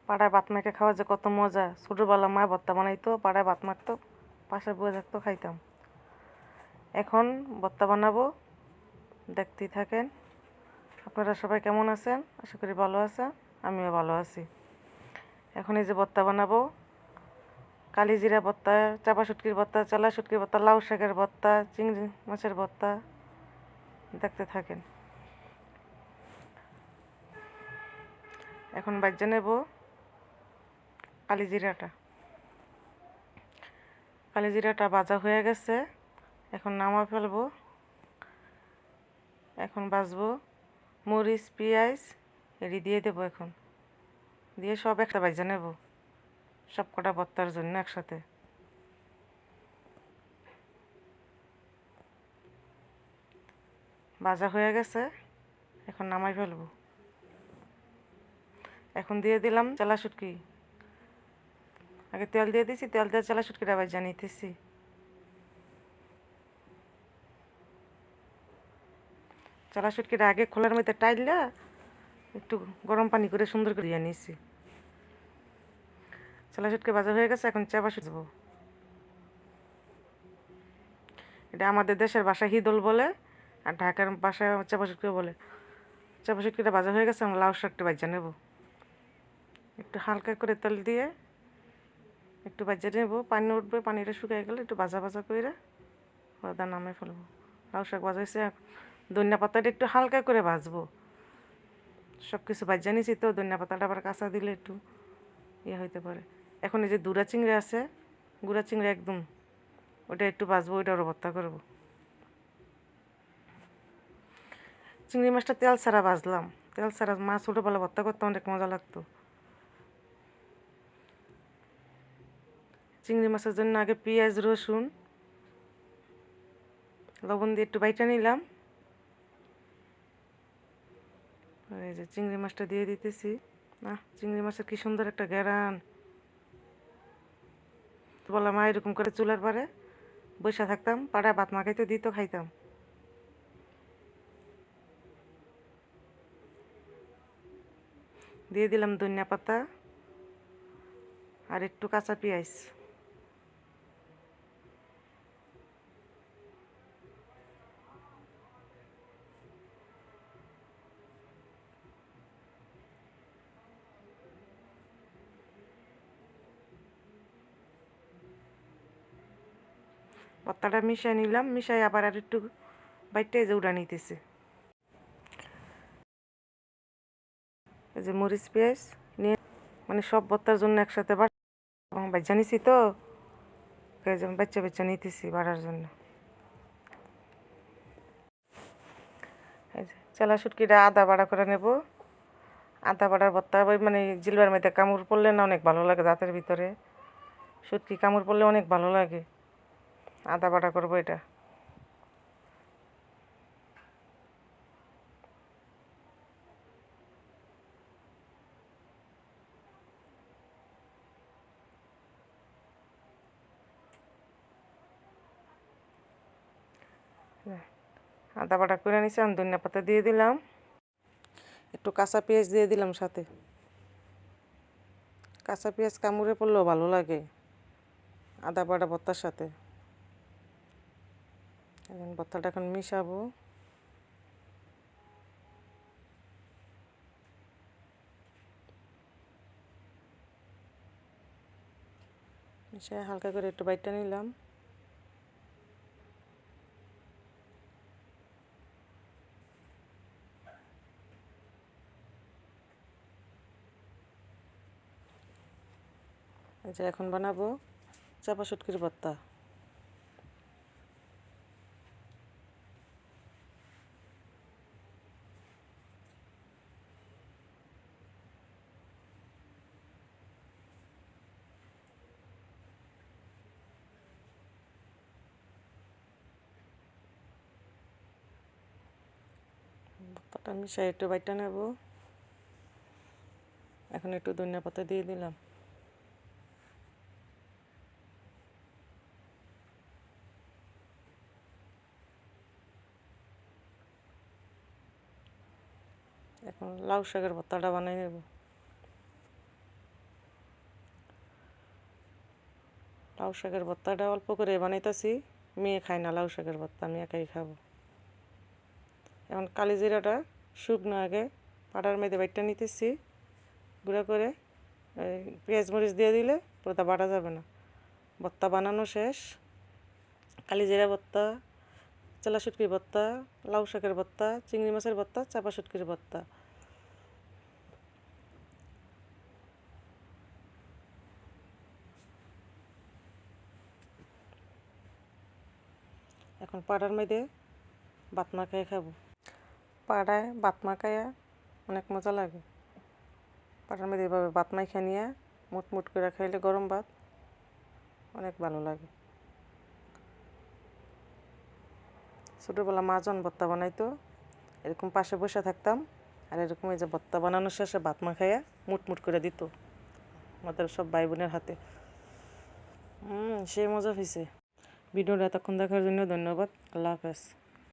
পাড়ায় ভাত মেখে খাওয়া যে কত মজা। ছোটোবেলা মা ভর্তা বানাইতো, পাড়ায় ভাত মাখতো, পাশে বয়ে থাকতো, খাইতাম। এখন ভর্তা বানাবো, দেখতেই থাকেন। আপনারা সবাই কেমন আছেন? আশা করি ভালো আছেন, আমিও ভালো আছি। এখন এই যে ভর্তা বানাবো, কালিজিরা ভর্তা, চাপা শুটকির ভর্তা, চেলা শুটকির ভর্তা, লাউ শাকের ভর্তা, চিংড়ি মাছের ভর্তা, দেখতে থাকেন। এখন বাজ্যে নেব কালিজিরাটা। কালিজিরাটা ভাজা হয়ে গেছে, এখন নামা ফেলবো। এখন ভাজবো মরিচ, পেঁয়াজ এটি দিয়ে দেবো। এখন দিয়ে সব একটা ভাজা নেব, সব কটা ভর্তার জন্য একসাথে। ভাজা হয়ে গেছে, এখন নামাই ফেলবো। এখন দিয়ে দিলাম চেলা শুটকি। আগে তেল দিয়ে দিছি, তেল দিয়ে চেলা শুটকিটা ভাজা নিতেছি। চেলা শুটকিটা আগে খোলার মধ্যে টাইলা একটু গরম পানি করে সুন্দর করে দিয়ে নিয়েছি। চেলা শুটকি ভাজা হয়ে গেছে, এখন চাপা শুটকি দেবো। এটা আমাদের দেশের ভাষা হিদল বলে, আর ঢাকার ভাষায় চাপা শুটকি বলে। চাপা শুটকিটা ভাজা হয়ে গেছে, আমি লাউ শাকটা ভাজা নেব। একটু হালকা করে তেল দিয়ে একটু ভাজা নেব, পানি উঠবে, পানিটা শুকিয়ে গেলে একটু ভাজা ভাজা করে ওটা নামে ফেলবো। লাউ শাক ভাজা হয়েছে, ধনিয়া পাতাটা একটু হালকা করে ভাজবো। সব কিছু ভাজা নিয়েছি তো, ধনিয়া পাতাটা আবার কাঁচা দিলে একটু ইয়ে হইতে পারে। এখন এই যে দুরা চিংড়ি আছে, গুঁড়া চিংড়ি একদম, ওটা একটু ভাজবো, ওইটারও ভর্তা করবো। চিংড়ি মাছটা তেল ছাড়া ভাজলাম, তেল ছাড়া মাছ ছোটোবেলা ভর্তা করতে অনেক মজা লাগতো। চিংড়ি মাছের জন্য আগে পেঁয়াজ, রসুন, লবণ দিয়ে একটু বাইটা নিলাম। এই যে চিংড়ি মাছটা দিয়ে দিতেছি। না, চিংড়ি মাছের কি সুন্দর একটা ঘ্রাণ। বললাম মা এরকম করে চুলার পারে বসে থাকতাম, পাড়ায় ভাত মাখাইতে দিত, খাইতাম। দিয়ে দিলাম ধনিয়া পাতা আর একটু কাঁচা পেঁয়াজ। ভর্তাটা মিশিয়ে নিলাম, মিশাই আবার আর একটু বাইটে যে উড়া নিতেছে। এই যে মরিচ, পেঁয়াজ নিয়ে মানে সব ভর্তার জন্য একসাথে বাচ্চা নিছি তো, বাচ্চা বাচ্চা নিতেছি বাড়ার জন্য। এই যে চেলা শুটকিটা আদা বাড়া করে নেব। আদা বাড়ার ভর্তা মানে জিলবার মধ্যে কামড় পড়লে না অনেক ভালো লাগে, দাঁতের ভিতরে শুটকি কামড় পড়লে অনেক ভালো লাগে। আদা বাটা করবো এটা। আদা বাটা করে নিছি, আমি ধনিয়া পাতা দিয়ে দিলাম, একটু কাঁচা পেঁয়াজ দিয়ে দিলাম সাথে। কাঁচা পেঁয়াজ কামড়ে পড়লেও ভালো লাগে আদা বাটা ভর্তার সাথে। এখন ভর্তাটা এখন মিশাবো। মিশিয়ে হালকা করে একটু বাইটটা নিলাম। এই যে এখন বানাবো চাপা শুটকির ভর্তা। ভর্তাটা মিশিয়ে একটু বাইটটা নেব। এখন একটু ধনিয়া পাতা দিয়ে দিলাম। এখন লাউ শাকের ভর্তাটা বানিয়ে নেব। লাউ শাকের ভর্তাটা অল্প করে বানাইতেছি, মেয়ে খায় না লাউ শাকের ভর্তা, আমি একাই খাবো। এখন কালি জিরাটা শুকনো আগে পাটার মধ্যে বাইটটা নিতেছি গুঁড়া করে, পেঁয়াজ মরিচ দিয়ে দিলে পুরোটা বাটা যাবে না। ভর্তা বানানো শেষ। কালি জিরা ভর্তা, চেলা শুটকির ভর্তা, লাউ শাকের ভর্তা, চিংড়ি মাছের ভর্তা, চাপা শুটকির ভর্তা। এখন পাড়ার মধ্যে ভাত মাখায় খাবো। পাড়ায় ভাত মাখাইয়া অনেক মজা লাগে। পাড়ার মধ্যে এভাবে ভাত মাখা নিয়ে মুট করে খাইলে গরম ভাত অনেক ভালো লাগে। ছোটোবেলা মা যখন ভর্তা বানাইতো এরকম পাশে বসে থাকতাম, আর এরকম এই যে ভর্তা বানানোর শেষে ভাত মাখাইয়া মুট করে দিত আমাদের সব ভাই বোনের হাতে। সেই মজা হয়েছে। ভিডিওটা এতক্ষণ দেখার জন্য ধন্যবাদ। আল্লাহ হাফেজ।